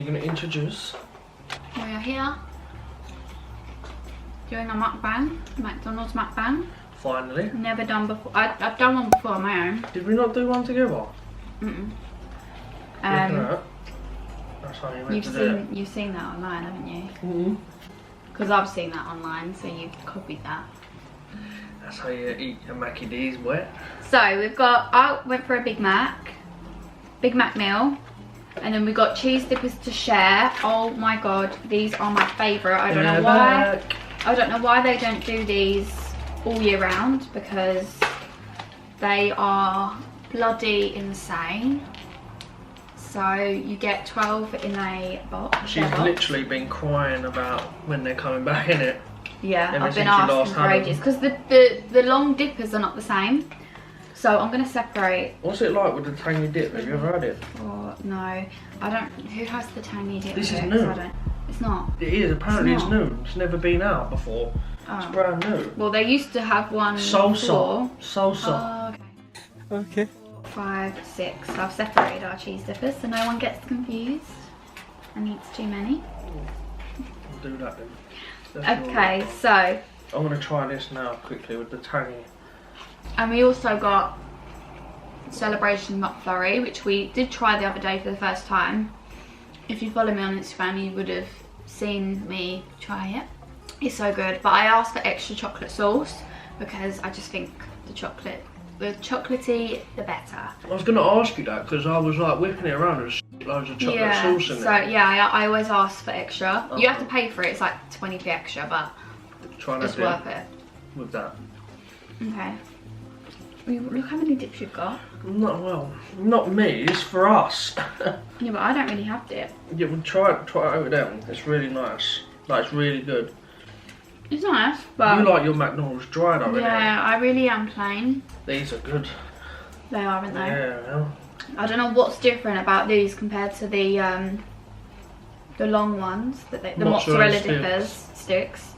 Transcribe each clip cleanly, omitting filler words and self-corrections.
You're going to introduce? We are here doing a mukbang, McDonald's mukbang. Finally. Never done before. I've done one before on my own. Did we not do one together? Mm-mm. That's how you meant to do it. You've seen that online, haven't you? Mm-hmm. Because I've seen that online, so you've copied that. That's how you eat your Mackie D's wet. So we've got, I went for a Big Mac meal. And then we got cheese dippers to share. Oh my god, these are my favourite. I don't know why. I don't know why they don't do these all year round, because they are bloody insane. So you get 12 in a box. She's literally been crying about when they're coming back, innit? Yeah, I've been asking for ages because the long dippers are not the same. So I'm going to separate. What's it like with the tangy dip? Have you ever had it? Oh, no. I don't. Who has the tangy dip? This is new. It's not. It is. Apparently it's new. It's never been out before. Oh. It's brand new. Well, they used to have one Salsa. Oh, okay. 5, 6. So I've separated our cheese dippers so no one gets confused and eats too many. I'll do that then. Okay, so I'm going to try this now quickly with the tangy. And we also got Celebration McFlurry, which we did try the other day for the first time. If you follow me on Instagram, you would have seen me try it. It's so good, but I asked for extra chocolate sauce because I just think the chocolatey, the better. I was going to ask you that because I was like whipping it around and loads of chocolate sauce in it. So yeah, I always ask for extra. You have to pay for it, it's like 20p extra, but it's worth it. With that. Okay. Look how many dips you've got. Not me, it's for us. Yeah, but I don't really have dip. Yeah, well try it over there. It's really nice. Like, it's really good. It's nice, but... You like your McDonald's dry, don't you? Yeah, I really am plain. These are good. They are, aren't they? Yeah. I don't know what's different about these compared to the long ones, the mozzarella dippers sticks.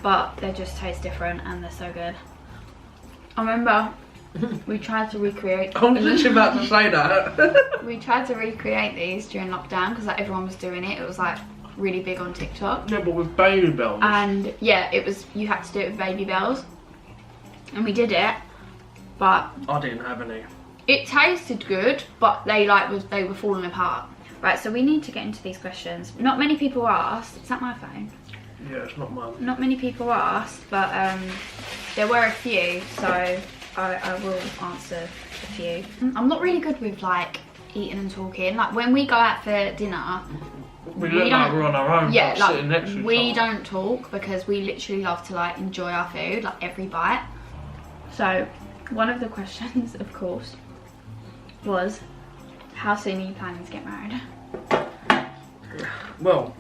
But they just taste different and they're so good. I remember we tried to recreate. I was literally about to say that. We tried to recreate these during lockdown because like everyone was doing it. It was like really big on TikTok. Yeah, but with baby bells. And yeah, it was. You had to do it with baby bells, and we did it, but I didn't have any. It tasted good, but they were falling apart. Right, so we need to get into these questions. Not many people asked. Is that my phone? Yeah, it's not mine. Not many people asked, but there were a few, so I will answer a few. I'm not really good with like eating and talking. Like when we go out for dinner, we look like we're on our own. Yeah, like sitting next to each we don't talk because we literally love to like enjoy our food, like every bite. So one of the questions, of course, was how soon are you planning to get married? Well,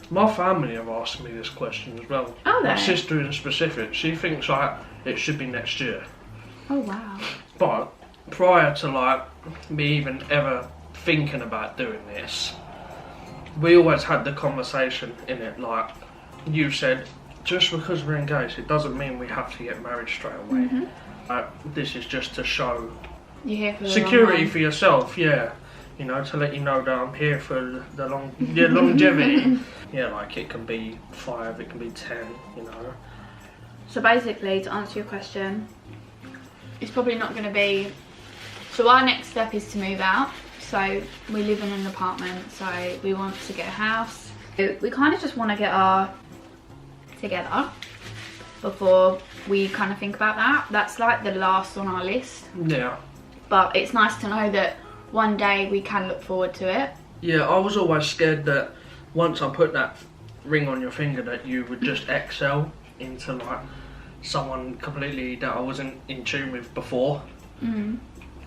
my family have asked me this question as well. Oh, my sister in specific, she thinks like it should be next year. Oh wow. But prior to like me even ever thinking about doing this, we always had the conversation in it, like you said, just because we're engaged it doesn't mean we have to get married straight away. This is just to show you're here for security for yourself, yeah. You know, to let you know that I'm here for the longevity. Yeah, like it can be 5, it can be 10, you know. So basically, to answer your question, it's probably not going to be... So our next step is to move out. So we live in an apartment, so we want to get a house. We kind of just want to get our together before we kind of think about that. That's like the last on our list. Yeah. But it's nice to know that one day we can look forward to it. Yeah, I was always scared that once I put that ring on your finger that you would just excel into like someone completely that I wasn't in tune with before. You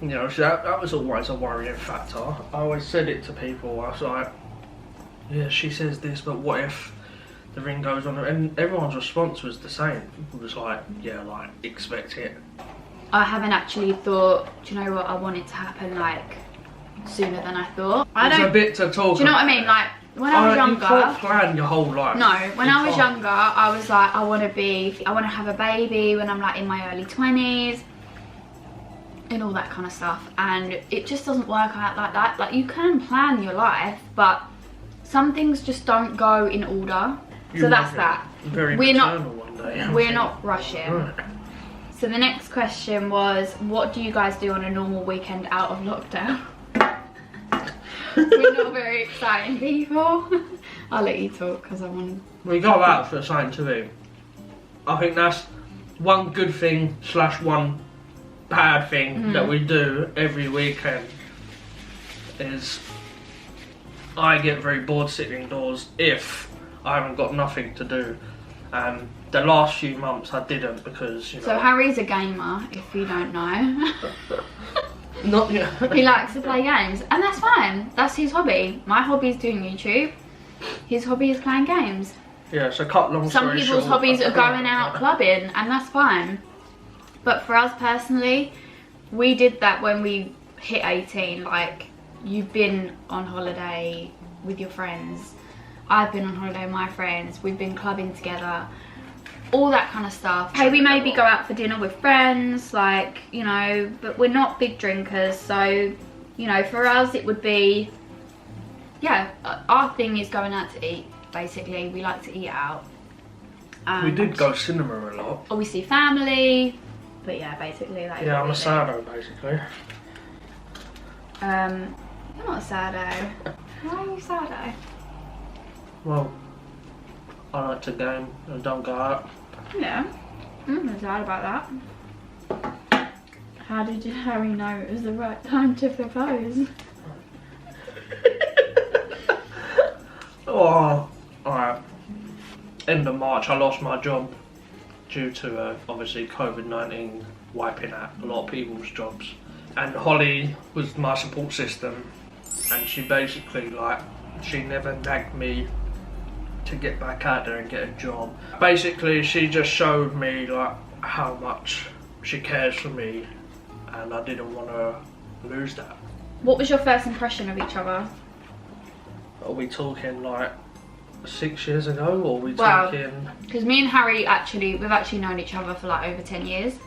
know, so that was always a worrying factor. I always said it to people. I was like, yeah, she says this, but what if the ring goes on? And everyone's response was the same. It was like, yeah, like, expect it. I haven't actually thought, do you know what, I want it to happen like sooner than I thought. There's a bit to talk. Do you know what I mean? Like when I was younger, you can't plan your whole life. No, when I was younger, I was like, I want to have a baby when I'm like in my early 20s. And all that kind of stuff, and it just doesn't work out like that. Like you can plan your life, but some things just don't go in order. So that's that. We're not rushing. Right. So the next question was, what do you guys do on a normal weekend out of lockdown? We're not very exciting people. I'll let you talk because I want to. We go out for something to eat. I think that's one good thing / one bad thing that we do every weekend is I get very bored sitting indoors if I haven't got nothing to do. And the last few months I didn't because, you know. So Harry's a gamer, if you don't know. Not yet. He likes to play games, and that's fine. That's his hobby. My hobby is doing YouTube. His hobby is playing games. Yeah, so cut long story short. Some people's hobbies are going out clubbing, and that's fine. But for us personally, we did that when we hit 18. Like, you've been on holiday with your friends. I've been on holiday with my friends. We've been clubbing together. All that kind of stuff. Hey, we maybe go out for dinner with friends, like, you know, but we're not big drinkers. So, you know, for us it would be, yeah, our thing is going out to eat, basically. We like to eat out. We did go cinema a lot. Obviously family, but yeah, basically like. Yeah, I'm a sado, basically. You're not a sado. Why are you sado? Well, I like to game and don't go out. Yeah, I'm not sad about that. How did Harry know it was the right time to propose? Oh, alright. End of March, I lost my job due to obviously COVID-19 wiping out a lot of people's jobs. And Holly was my support system, and she basically, like, she never nagged me to get back out there and get a job. Basically, she just showed me like how much she cares for me, and I didn't want to lose that. What was your first impression of each other? Are we talking like 6 years ago, or are we talking? Because me and Harry we've actually known each other for like over 10 years.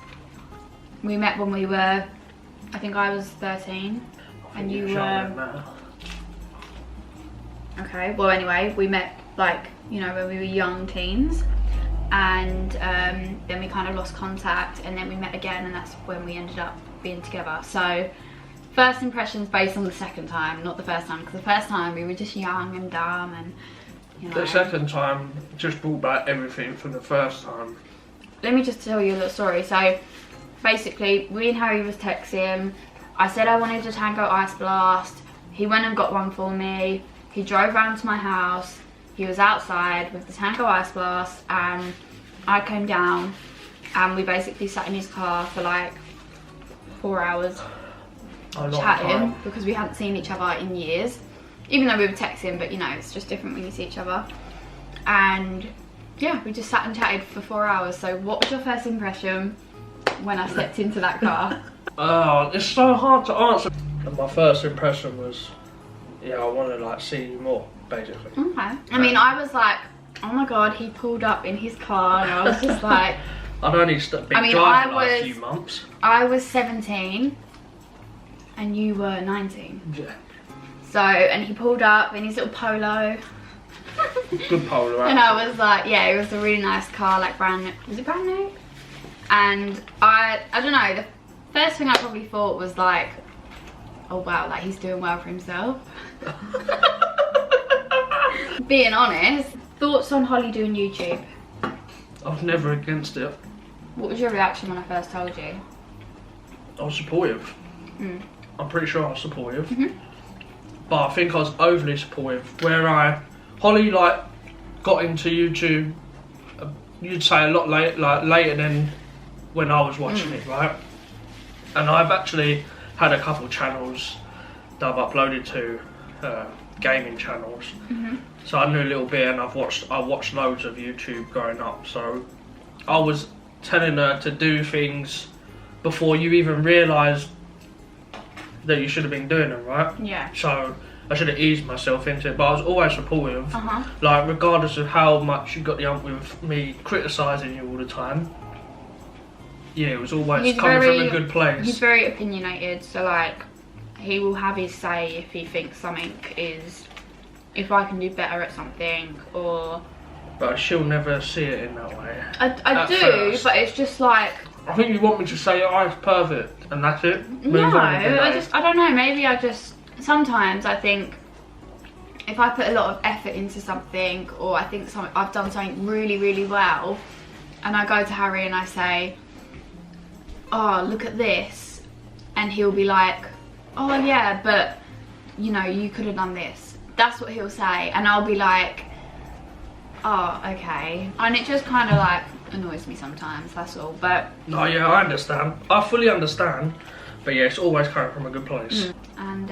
We met when we were, I think I was 13 and you were. Okay, well anyway, we met like, you know, when we were young teens, and then we kind of lost contact, and then we met again, and that's when we ended up being together. So first impressions based on the second time, not the first time, because the first time we were just young and dumb, and you know. The second time just brought back everything from the first time. Let me just tell you a little story. So basically, me and Harry was texting. I said I wanted a Tango Ice Blast. He went and got one for me. He drove round to my house. He was outside with the Tango Ice Blast, and I came down, and we basically sat in his car for like 4 hours chatting, because we hadn't seen each other in years, even though we were texting, but you know, it's just different when you see each other. And yeah, we just sat and chatted for 4 hours. So what was your first impression when I stepped into that car? Oh, it's so hard to answer. And my first impression was, yeah, I want to like see you more, basically. Okay. I mean, I was like, oh my god, he pulled up in his car, and I was just like. I'd only been driving like a few months. I was 17, and you were 19. Yeah. So, and he pulled up in his little Polo. Good Polo, actually. And I was like, yeah, it was a really nice car, like brand new. Was it brand new? And I don't know, the first thing I probably thought was like, oh wow, like he's doing well for himself. Being honest, thoughts on Holly doing YouTube? I was never against it. What was your reaction when I first told you? I was supportive. I'm pretty sure I was supportive. Mm-hmm. But I think I was overly supportive. Where Holly like got into YouTube, you'd say a lot later than when I was watching it, right? And I've actually had a couple channels that I've uploaded to, gaming channels. So I knew a little bit, and I watched loads of YouTube growing up. So I was telling her to do things before you even realised that you should have been doing them, right? Yeah. So I should have eased myself into it, but I was always supportive. Like, regardless of how much you got the ump with me criticising you all the time. Yeah, it was always coming from a good place. He's very opinionated, so like, he will have his say if he thinks something is if I can do better at something, or... But she'll never see it in that way. I do, first. But it's just like... I think you want me to say, oh, it's perfect, and that's it? No, I don't know, maybe I just... Sometimes I think if I put a lot of effort into something, or I think I've done something really, really well, and I go to Harry and I say, oh, look at this, and he'll be like, oh yeah, but you know, you could have done this. That's what he'll say, and I'll be like, oh, okay. And it just kind of like annoys me sometimes, that's all. But no, yeah, I understand. I fully understand. But yeah, it's always coming from a good place. And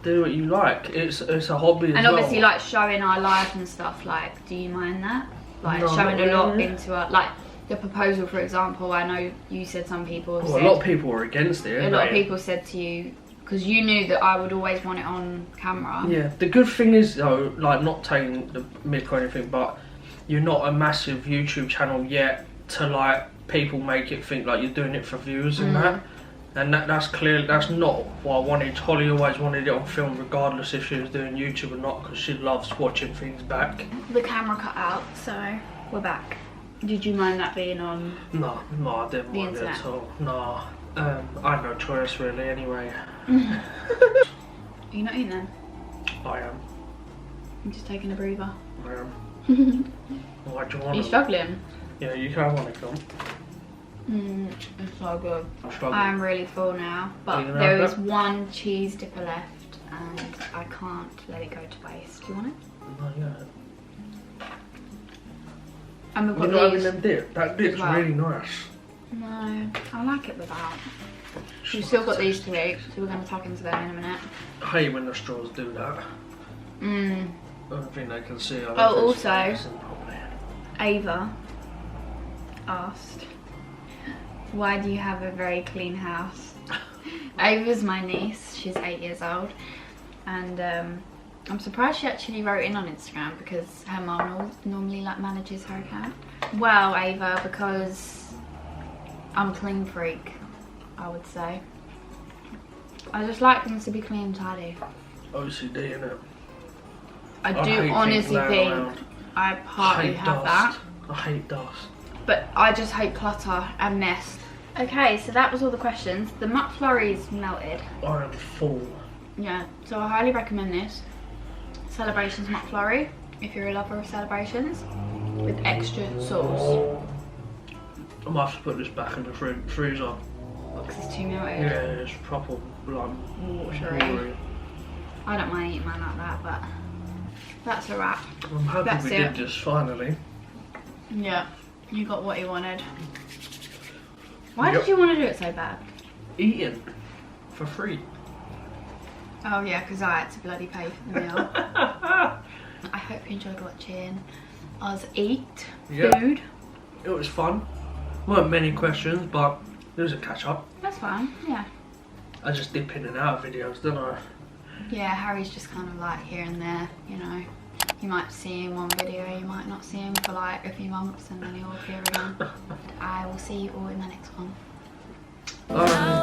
do what you like. It's a hobby as well. And obviously, like showing our life and stuff. Like, do you mind that? Like no, showing a lot into our, like the proposal, for example. I know you said some people. Well, a lot of people were against it. A lot of people said to you, because you knew that I would always want it on camera. Yeah. The good thing is though, like not taking the mick or anything, but you're not a massive YouTube channel yet to like people make it think like you're doing it for views and that. And that's clear. That's not what I wanted. Holly always wanted it on film, regardless if she was doing YouTube or not, because she loves watching things back. The camera cut out, so we're back. Did you mind that being on? No, I didn't mind it at all. No, I had no choice really. Anyway. Are you not eating then? I am. I'm just taking a breather. I am. Why do you want? Are you struggling? Yeah, you can want to come. It's so good. I'm I'm really full now, but there is one cheese dipper left and I can't let it go to waste. Do you want it? No, yeah. And we've got You're not having them dip? That dip's really nice. No, I like it without. We've still got these to eat, so we're going to tuck into them in a minute. I hate when the straws do that. I don't think they can see. Oh, also, Ava asked, why do you have a very clean house? Ava's my niece, she's 8 years old, and I'm surprised she actually wrote in on Instagram because her mum normally like manages her account. Well, Ava, because I'm a clean freak, I would say. I just like things to be clean and tidy. OCD, innit? I do honestly think I partly have that. I hate dust. But I just hate clutter and mess. Okay, so that was all the questions. The McFlurry's melted. I am full. Yeah, so I highly recommend this. Celebrations McFlurry, if you're a lover of celebrations, with extra sauce. I might have to put this back in the freezer. Because it's too melted. Yeah, it's proper like watery. I don't mind eating mine like that, but that's a wrap. I'm happy we did this finally. Yeah, you got what you wanted. Why did you want to do it so bad? Eating for free. Oh yeah, because I had to bloody pay for the meal. I hope you enjoyed watching us eat food. It was fun. Weren't many questions, but it was a catch up. That's fine, yeah. I just dip in and out of videos, don't I? Yeah, Harry's just kind of like here and there, you know. You might see him in one video, you might not see him for like a few months, and then he'll appear again. I will see you all in the next one. Bye.